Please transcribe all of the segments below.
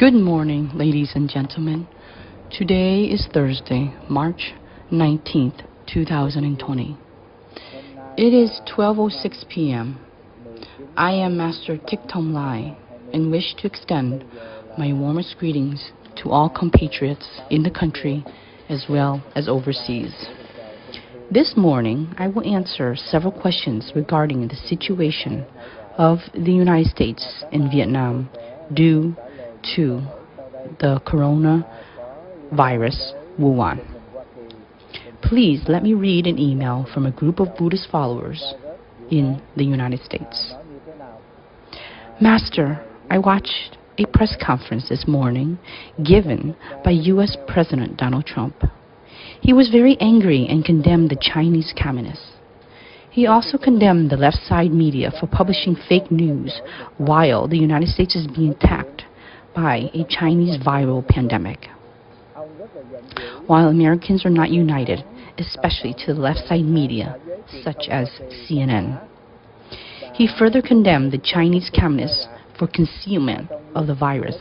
Good morning, ladies and gentlemen. Today is Thursday, March 19th, 2020. It is 12:06 p.m. I am Master TTT LAI and wish to extend my warmest greetings to all compatriots in the country as well as overseas. This morning, I will answer several questions regarding the situation of the United States and Vietnam due to the coronavirus, Wuhan. Please let me read an email from a group of Buddhist followers in the United States. Master, I watched a press conference this morning given by U.S. President Donald Trump. He was very angry and condemned the Chinese communists. He also condemned the left side media for publishing fake news while the United States is being attacked by a Chinese viral pandemic. While Americans are not united, especially to the left side media, such as CNN. He further condemned the Chinese communists for concealment of the virus.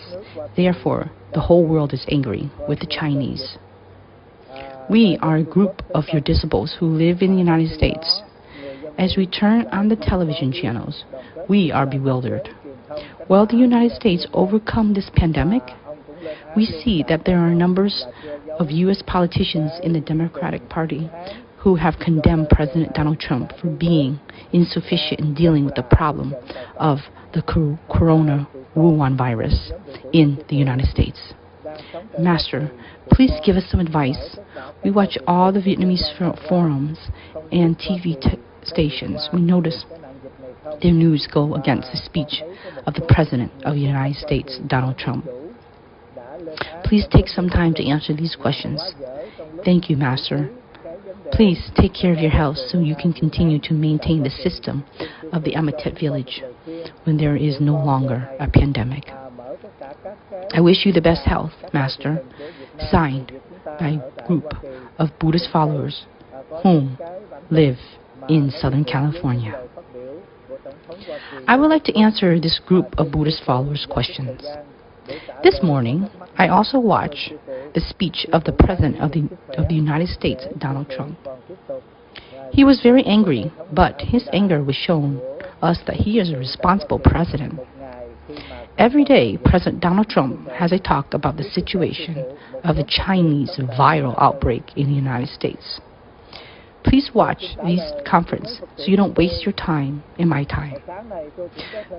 Therefore, the whole world is angry with the Chinese. We are a group of your disciples who live in the United States. As we turn on the television channels, we are bewildered. Will the United States overcome this pandemic? We see that there are numbers of U.S. politicians in the Democratic Party who have condemned President Donald Trump for being insufficient in dealing with the problem of the corona Wuhan virus in the United States. Master, please give us some advice. We watch all the Vietnamese forums and TV stations. We notice their news go against the speech of the President of the United States, Donald Trump. Please take some time to answer these questions. Thank you, Master. Please take care of your health so you can continue to maintain the system of the Amatet village when there is no longer a pandemic. I wish you the best health, Master. Signed by a group of Buddhist followers whom live in Southern California. I would like to answer this group of Buddhist followers' questions. This morning, I also watched the speech of the President of the United States, Donald Trump. He was very angry, but his anger was shown us that he is a responsible president. Every day, President Donald Trump has a talk about the situation of the Chinese viral outbreak in the United States. Please watch these conferences so you don't waste your time and my time.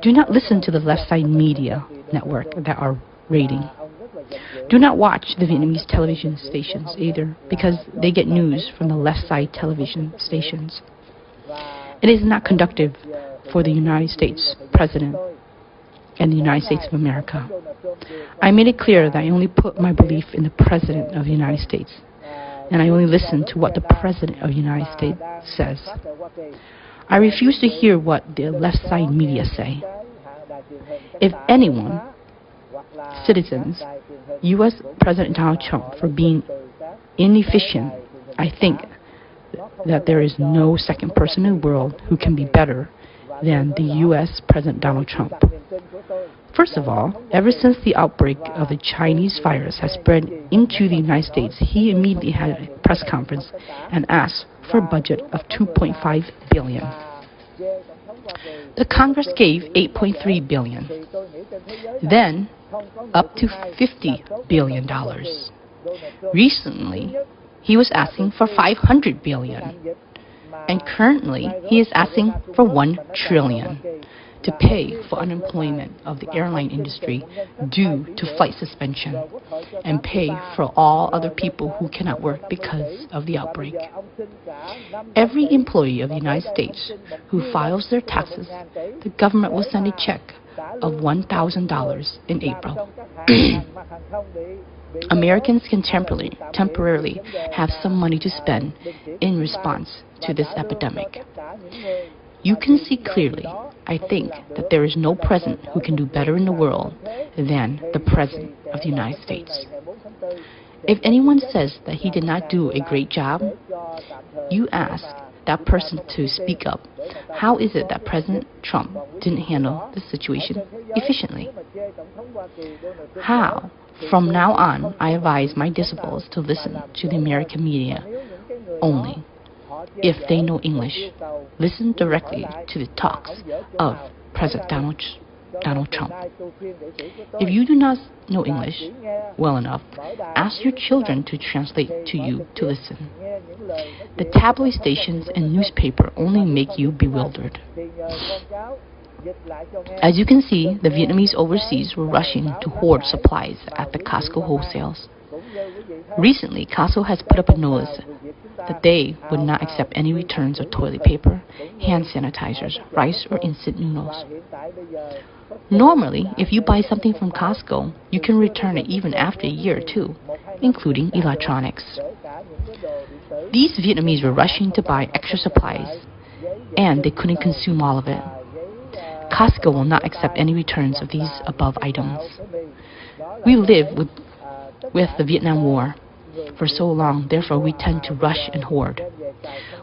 Do not listen to the left side media network that are rating. Do not watch the Vietnamese television stations either because they get news from the left side television stations. It is not conducive for the United States President and the United States of America. I made it clear that I only put my belief in the President of the United States, and I only listen to what the President of the United States says. I refuse to hear what the left side media say. If anyone, citizens, U.S. President Donald Trump for being inefficient, I think that there is no second person in the world who can be better than the U.S. President Donald Trump. First of all, ever since the outbreak of the Chinese virus has spread into the United States, he immediately had a press conference and asked for a budget of $2.5 billion. The Congress gave $8.3 billion, then up to $50 billion. Recently, he was asking for $500 billion, and currently he is asking for $1 trillion to pay for unemployment of the airline industry due to flight suspension and pay for all other people who cannot work because of the outbreak. Every employee of the United States who files their taxes, the government will send a check of $1,000 in April. Americans can temporarily have some money to spend in response to this epidemic. You can see clearly, I think, that there is no president who can do better in the world than the President of the United States. If anyone says that he did not do a great job, you ask that person to speak up. How is it that President Trump didn't handle the situation efficiently? How? From now on, I advise my disciples to listen to the American media only. If they know English, listen directly to the talks of President Donald Trump. If you do not know English well enough, ask your children to translate to you to listen. The tabloid stations and newspaper only make you bewildered. As you can see, the Vietnamese overseas were rushing to hoard supplies at the Costco wholesales. Recently, Costco has put up a notice that they would not accept any returns of toilet paper, hand sanitizers, rice, or instant noodles. Normally, if you buy something from Costco, you can return it even after a year or two, including electronics. These Vietnamese were rushing to buy extra supplies, and they couldn't consume all of it. Costco will not accept any returns of these above items. We live with the Vietnam War for so long, therefore we tend to rush and hoard.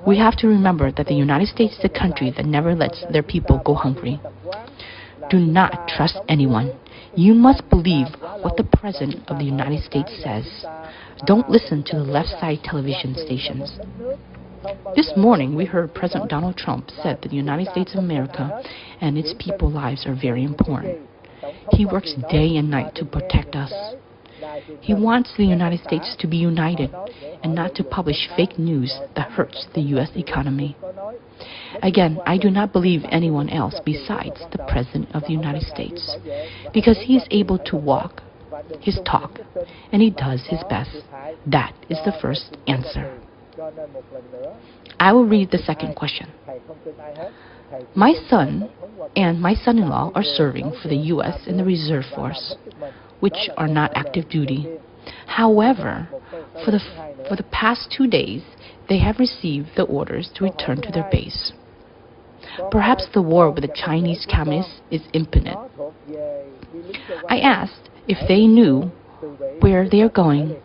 We have to remember that the United States is a country that never lets their people go hungry. Do not trust anyone. You must believe what the President of the United States says. Don't listen to the left side television stations. This morning, we heard President Donald Trump said that the United States of America and its people's lives are very important. He works day and night to protect us. He wants the United States to be united and not to publish fake news that hurts the U.S. economy. Again, I do not believe anyone else besides the President of the United States, because he is able to walk his talk and he does his best. That is the first answer. I will read the second question. My son and my son-in-law are serving for the U.S. in the Reserve Force, which are not active duty. However, for the past 2 days, they have received the orders to return to their base. Perhaps the war with the Chinese communists is imminent. I asked if they knew where they are going.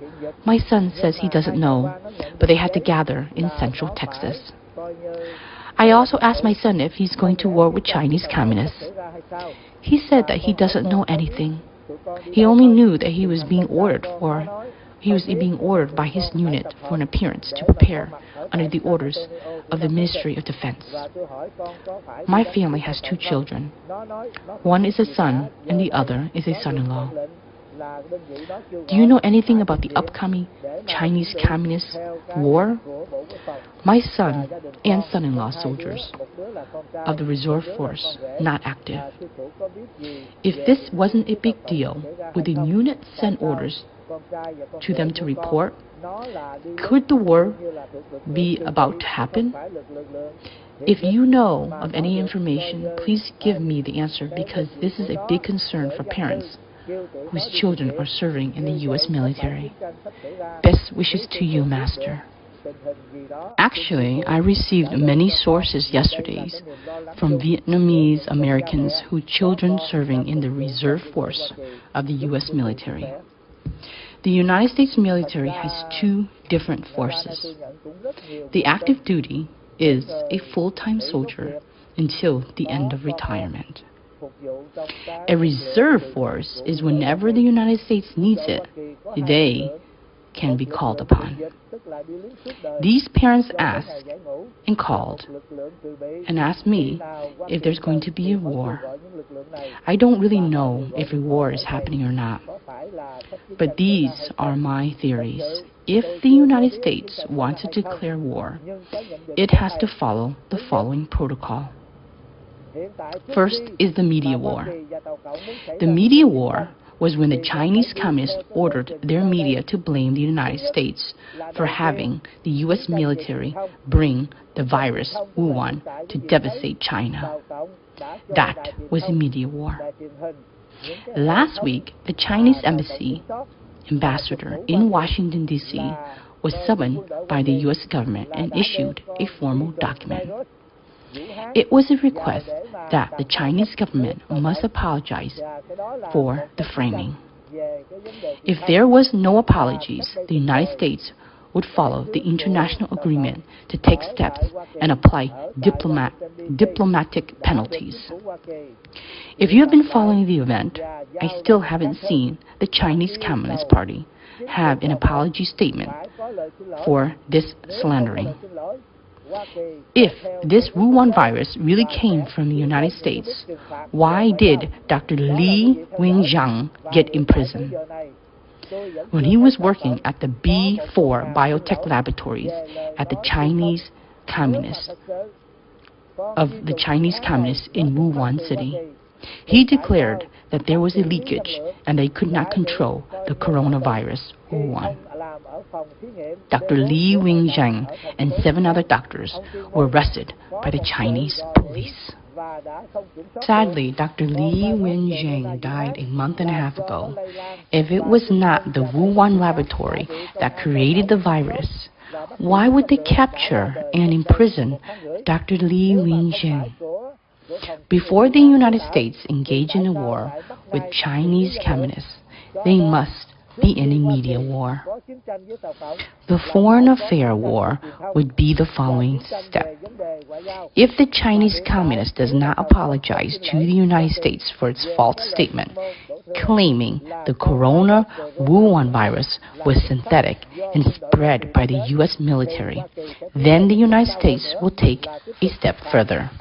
My son says he doesn't know, but they had to gather in central Texas. I also asked my son if he's going to war with Chinese communists. He said that he doesn't know anything. He only knew that he was being ordered by his unit for an appearance to prepare under the orders of the Ministry of Defense. My family has 2 children. One is a son and the other is a son-in-law. Do you know anything about the upcoming Chinese Communist war? My son and son-in-law soldiers of the Reserve Force, not active. If this wasn't a big deal, would the unit send orders to them to report? Could the war be about to happen? If you know of any information, please give me the answer, because this is a big concern for parents whose children are serving in the U.S. military. Best wishes to you, Master. Actually, I received many sources yesterday from Vietnamese Americans whose children serving in the Reserve Force of the U.S. military. The United States military has 2 different forces. The active duty is a full-time soldier until the end of retirement. A reserve force is whenever the United States needs it, they can be called upon. These parents asked and called and asked me if there's going to be a war. I don't really know if a war is happening or not, but these are my theories. If the United States wants to declare war, it has to follow the following protocol. First is the media war. The media war was when the Chinese communists ordered their media to blame the United States for having the U.S. military bring the virus, Wuhan, to devastate China. That was a media war. Last week, the Chinese embassy ambassador in Washington, D.C. was summoned by the U.S. government and issued a formal document. It was a request that the Chinese government must apologize for the framing. If there was no apologies, the United States would follow the international agreement to take steps and apply diplomatic penalties. If you have been following the event, I still haven't seen the Chinese Communist Party have an apology statement for this slandering. If this Wuhan virus really came from the United States, why did Dr. Li Wenzhang get imprisoned? When he was working at the B4 biotech laboratories at the Chinese Communists in Wuhan city, he declared that there was a leakage and they could not control the coronavirus Wuhan. Dr. Li Wenzhang and 7 other doctors were arrested by the Chinese police. Sadly, Dr. Li Wenzhang died a month and a half ago. If it was not the Wuhan laboratory that created the virus, why would they capture and imprison Dr. Li Wenzhang? Before the United States engage in a war with Chinese communists, they must be in a media war. The foreign affair war would be the following step. If the Chinese Communist does not apologize to the United States for its false statement, claiming the corona Wuhan virus was synthetic and spread by the U.S. military, then the United States will take a step further,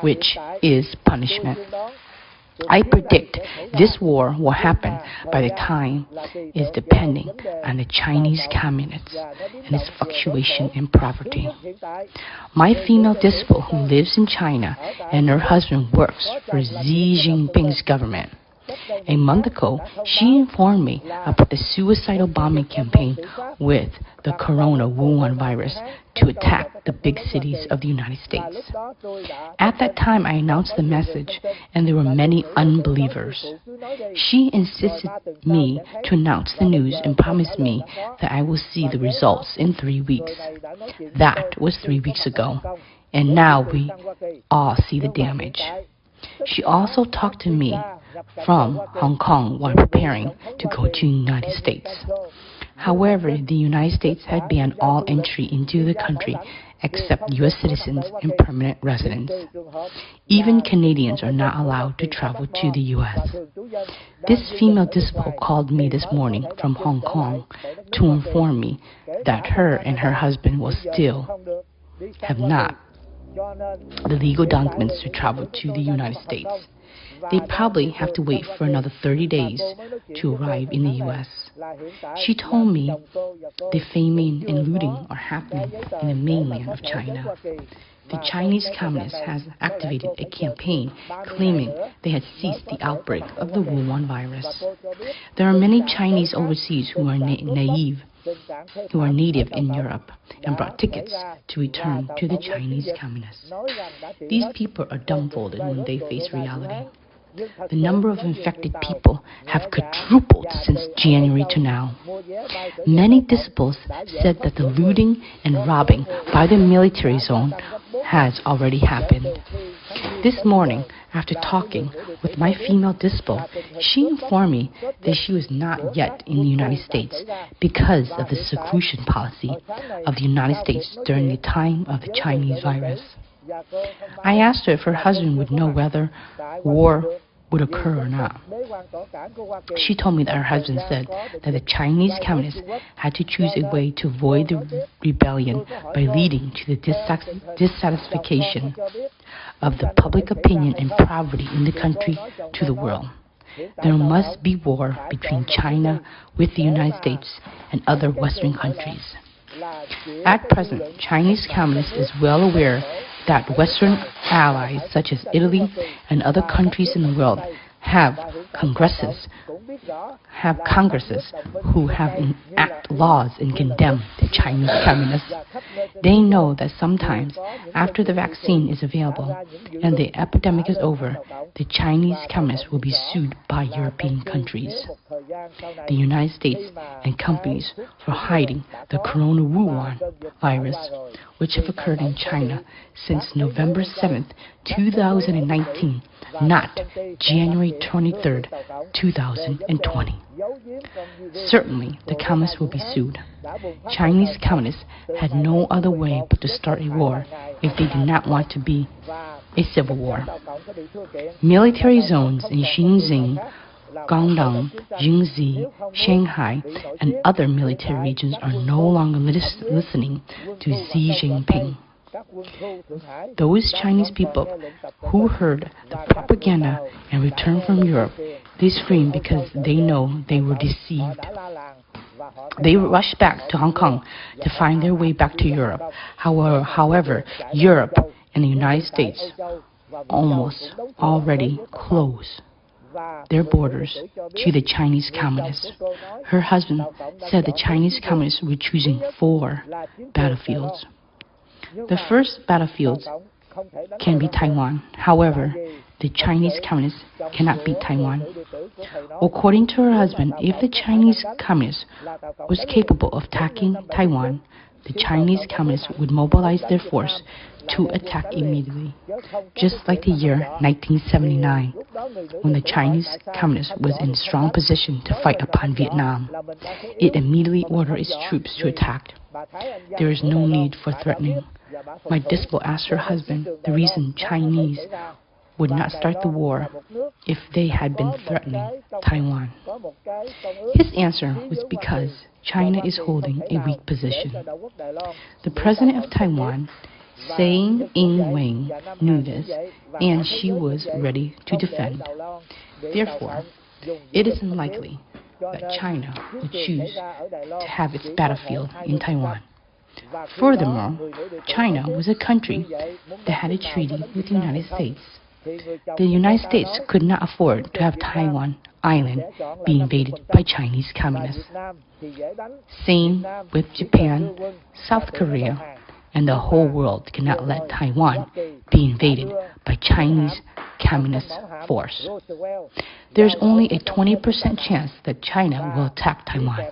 which is punishment. I predict this war will happen by the time is depending on the Chinese Communists and its fluctuation in poverty. My female disciple who lives in China and her husband works for Xi Jinping's government. A month ago, she informed me about the suicidal bombing campaign with the corona Wuhan virus to attack the big cities of the United States. At that time, I announced the message, and there were many unbelievers. She insisted me to announce the news and promised me that I will see the results in 3 weeks. That was 3 weeks ago, and now we all see the damage. She also talked to me from Hong Kong while preparing to go to the United States. However, the United States had banned all entry into the country except U.S. citizens and permanent residents. Even Canadians are not allowed to travel to the U.S. This female disciple called me this morning from Hong Kong to inform me that her and her husband will still have not the legal documents to travel to the United States. They probably have to wait for another 30 days to arrive in the U.S. She told me defaming and looting are happening in the mainland of China. The Chinese Communists has activated a campaign claiming they had ceased the outbreak of the Wuhan virus. There are many Chinese overseas who are native in Europe and brought tickets to return to the Chinese Communists. These people are dumbfounded when they face reality. The number of infected people have quadrupled since January to now. Many disciples said that the looting and robbing by the military zone has already happened. This morning, after talking with my female disciple, she informed me that she was not yet in the United States because of the seclusion policy of the United States during the time of the Chinese virus. I asked her if her husband would know whether war would occur or not. She told me that her husband said that the Chinese Communists had to choose a way to avoid the rebellion by leading to the dissatisfaction of the public opinion and poverty in the country to the world. There must be war between China with the United States and other Western countries. At present, Chinese Communists is well aware that Western allies such as Italy and other countries in the world have congresses who have enact laws and condemn the Chinese Communists. They know that sometimes after the vaccine is available and the epidemic is over, the Chinese Communists will be sued by European countries, the United States, and companies for hiding the corona Wuhan virus, which have occurred in China since November 7th, 2019, not January 23rd, 2020. Certainly, the communists will be sued. Chinese communists had no other way but to start a war if they did not want to be a civil war. Military zones in Xinjiang, Guangdong, Jingzi, Shanghai, and other military regions are no longer listening to Xi Jinping. Those Chinese people who heard the propaganda and returned from Europe, they screamed because they know they were deceived. They rushed back to Hong Kong to find their way back to Europe. However, Europe and the United States almost already closed their borders to the Chinese communists. Her husband said the Chinese communists were choosing 4 battlefields. The first battlefield can be Taiwan. However, the Chinese communists cannot beat Taiwan. According to her husband, if the Chinese communists was capable of attacking Taiwan, the Chinese communists would mobilize their force to attack immediately, just like the year 1979, when the Chinese communist was in strong position to fight upon Vietnam. It immediately ordered its troops to attack. There is no need for threatening. My disciple asked her husband the reason Chinese would not start the war if they had been threatening Taiwan. His answer was because China is holding a weak position. The president of Taiwan, Tsai Ing-wen, knew this, and she was ready to defend. Therefore, it is unlikely that China would choose to have its battlefield in Taiwan. Furthermore, China was a country that had a treaty with the United States. The United States could not afford to have Taiwan Island be invaded by Chinese communists. Same with Japan, South Korea, and the whole world cannot let Taiwan be invaded by Chinese communist force. There's only a 20% chance that China will attack Taiwan.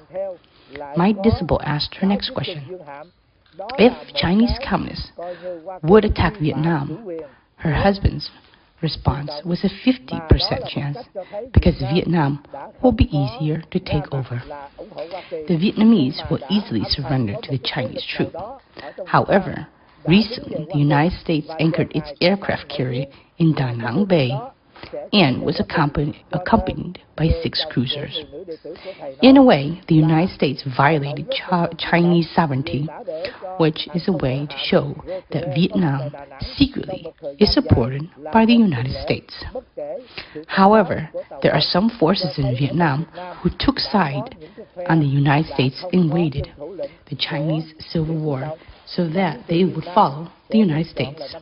My disciple asked her next question. If Chinese communists would attack Vietnam, her husband's response was a 50% chance because Vietnam will be easier to take over. The Vietnamese will easily surrender to the Chinese troops. However, recently the United States anchored its aircraft carrier in Da Nang Bay and was accompanied by 6 cruisers. In a way, the United States violated Chinese sovereignty, which is a way to show that Vietnam secretly is supported by the United States. However, there are some forces in Vietnam who took side on the United States and waited the Chinese Civil War so that they would follow the United States.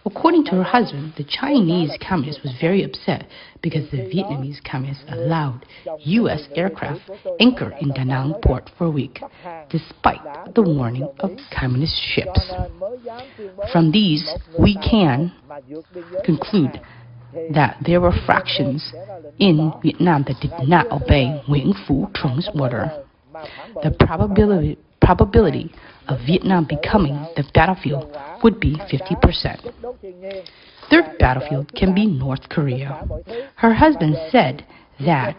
According to her husband, the Chinese communist was very upset because the Vietnamese communists allowed U.S. aircraft anchor in Da Nang port for a week, despite the warning of communist ships. From these, we can conclude that there were fractions in Vietnam that did not obey Nguyễn Phú Trong's order. The probability of Vietnam becoming the battlefield would be 50%. Third battlefield can be North Korea. Her husband said that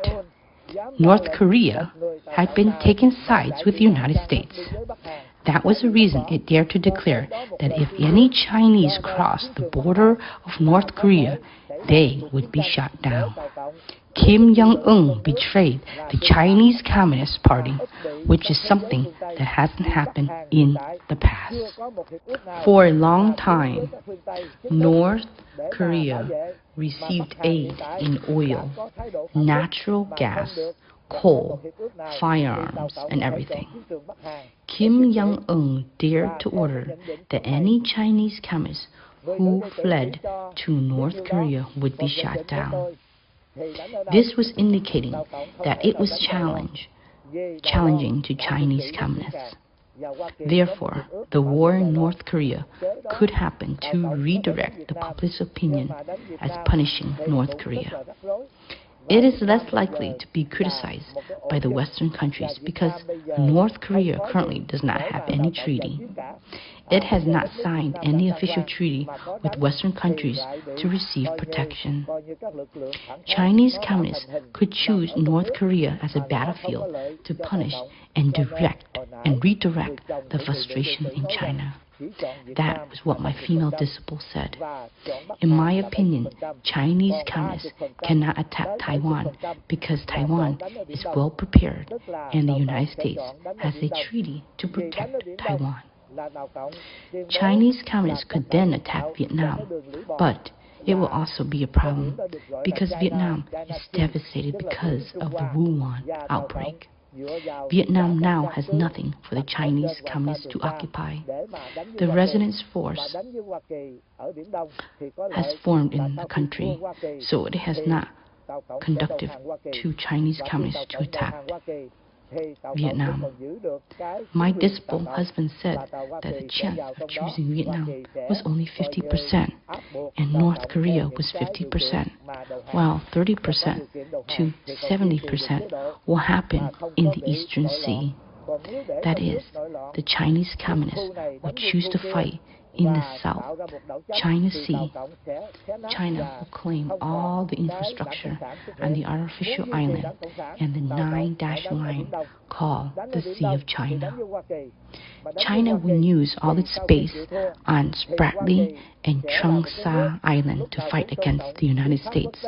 North Korea had been taking sides with the United States. That was the reason it dared to declare that if any Chinese crossed the border of North Korea, they would be shot down. Kim Jong-un betrayed the Chinese Communist Party, which is something that hasn't happened in the past. For a long time, North Korea received aid in oil, natural gas, coal, firearms, and everything. Kim Jong-un dared to order that any Chinese communists who fled to North Korea would be shot down. This was indicating that it was challenging to Chinese communists. Therefore, the war in North Korea could happen to redirect the public's opinion as punishing North Korea. It is less likely to be criticized by the Western countries because North Korea currently does not have any treaty. It has not signed any official treaty with Western countries to receive protection. Chinese communists could choose North Korea as a battlefield to punish and direct and redirect the frustration in China. That was what my female disciple said. In my opinion, Chinese communists cannot attack Taiwan because Taiwan is well prepared and the United States has a treaty to protect Taiwan. Chinese communists could then attack Vietnam, but it will also be a problem because Vietnam is devastated because of the Wuhan outbreak. Vietnam now has nothing for the Chinese communists to occupy. The resistance force has formed in the country, so it has not conducive to Chinese communists to attack Vietnam. My disciple husband said that the chance of choosing Vietnam was only 50%, and North Korea was 50%, while 30% to 70% will happen in the Eastern Sea. That is, the Chinese communists will choose to fight in the South China Sea. China will claim all the infrastructure on the artificial island and the 9-dash line called the Sea of China. China will use all its space on Spratly and Trung Sa Island to fight against the United States.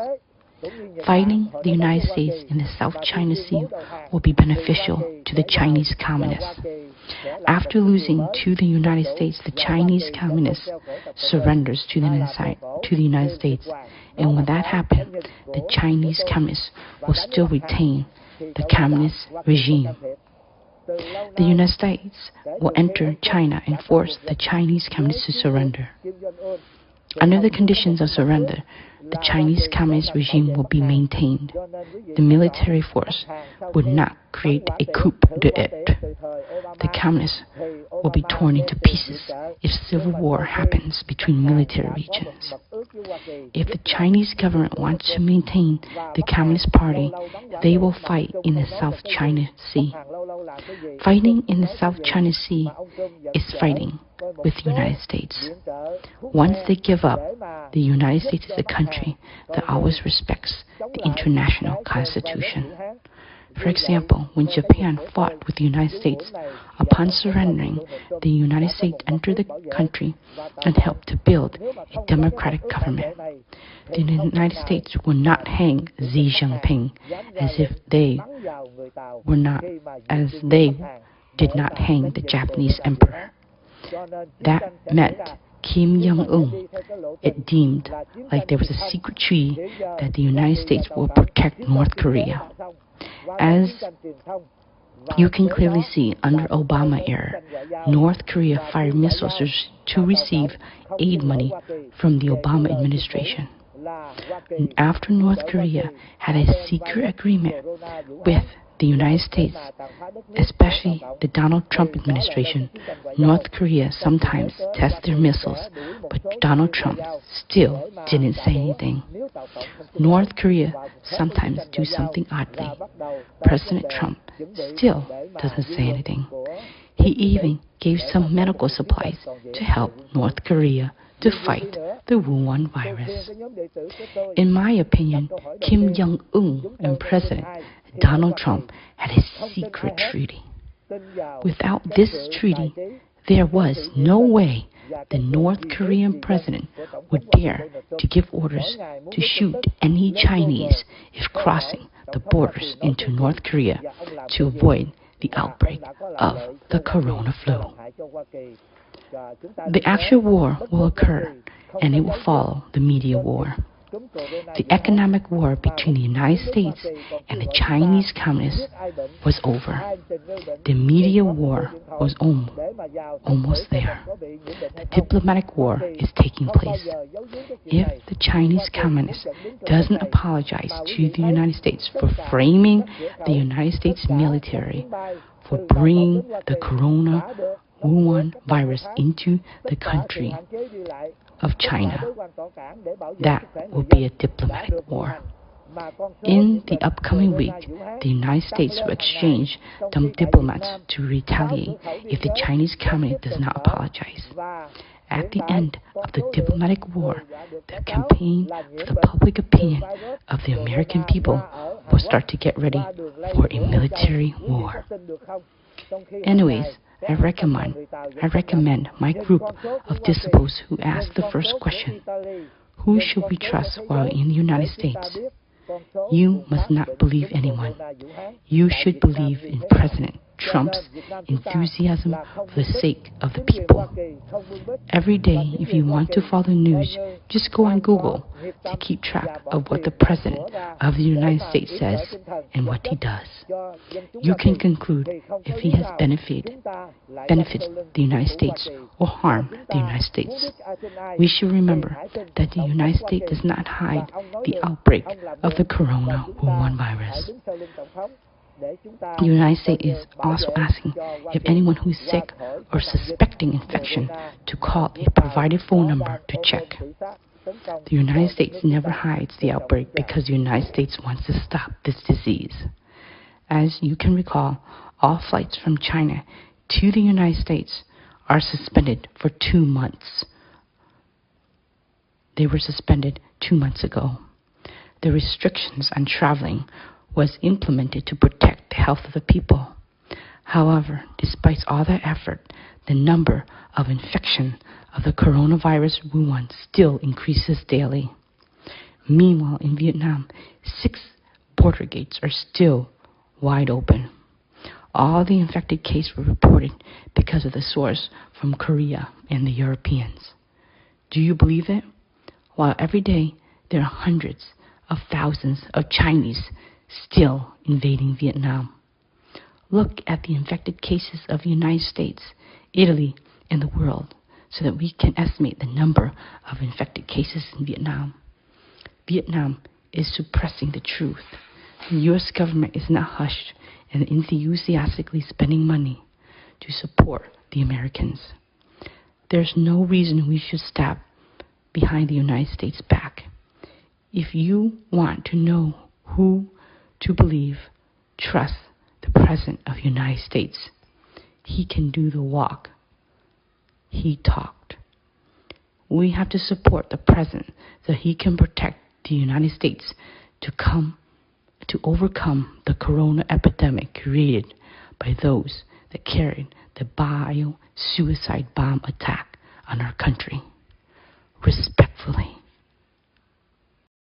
Fighting the United States in the South China Sea will be beneficial to the Chinese communists. After losing to the United States, the Chinese communists surrenders to the United States, and when that happens, the Chinese communists will still retain the communist regime. The United States will enter China and force the Chinese communists to surrender. Under the conditions of surrender, the Chinese communist regime will be maintained. The military force would not create a coup d'etat. The communists will be torn into pieces if civil war happens between military regions. If the Chinese government wants to maintain the Communist Party, they will fight in the South China Sea. Fighting in the South China Sea is fighting with the United States. Once they give up, the United States is a country that always respects the international constitution. For example, when Japan fought with the United States, upon surrendering, the United States entered the country and helped to build a democratic government. The United States will not hang Xi Jinping as they did not hang the Japanese emperor. That meant Kim Jong-un, it deemed like there was a secret treaty that the United States will protect North Korea. As you can clearly see, under Obama era, North Korea fired missiles to receive aid money from the Obama administration. After North Korea had a secret agreement with the United States, especially the Donald Trump administration, North Korea sometimes tests their missiles, but Donald Trump still didn't say anything. North Korea sometimes do something oddly. President Trump still doesn't say anything. He even gave some medical supplies to help North Korea to fight the Wuhan virus. In my opinion, Kim Jong-un and President Donald Trump had a secret treaty. Without this treaty, there was no way the North Korean president would dare to give orders to shoot any Chinese if crossing the borders into North Korea to avoid the outbreak of the corona flu. The actual war will occur, and it will follow the media war. The economic war between the United States and the Chinese communists was over. The media war was almost there. The diplomatic war is taking place. If the Chinese communist doesn't apologize to the United States for framing the United States military, for bringing the corona Wuhan virus into the country of China, that will be a diplomatic war. In the upcoming week, the United States will exchange some diplomats to retaliate if the Chinese communist does not apologize. At the end of the diplomatic war, the campaign for the public opinion of the American people will start to get ready for a military war. Anyways, I recommend my group of disciples who ask the first question, who should we trust while in the United States? You must not believe anyone. You should believe in President Trump's enthusiasm for the sake of the people. Every day, if you want to follow news, just go on Google to keep track of what the President of the United States says and what he does. You can conclude if he has benefits the United States or harmed the United States. We should remember that the United States does not hide the outbreak of the corona Wuhan virus. The United States is also asking if anyone who is sick or suspecting infection to call a provided phone number to check. The United States never hides the outbreak because the United States wants to stop this disease. As you can recall, all flights from China to the United States are suspended for 2 months. They were suspended 2 months ago. The restrictions on traveling was implemented to protect the health of the people. However, despite all that effort, the number of infection of the coronavirus Wuhan still increases daily. Meanwhile, in Vietnam, 6 border gates are still wide open. All the infected cases were reported because of the source from Korea and the Europeans. Do you believe it? While every day there are hundreds of thousands of Chinese still invading Vietnam. Look at the infected cases of the United States, Italy, and the world so that we can estimate the number of infected cases in Vietnam. Vietnam is suppressing the truth. The U.S. government is not hushed and enthusiastically spending money to support the Americans. There's no reason we should stab behind the United States' back. If you want to know who to believe, trust the President of the United States. He can do the walk. He talked. We have to support the President so he can protect the United States to overcome the corona epidemic created by those that carried the bio-suicide bomb attack on our country. Respect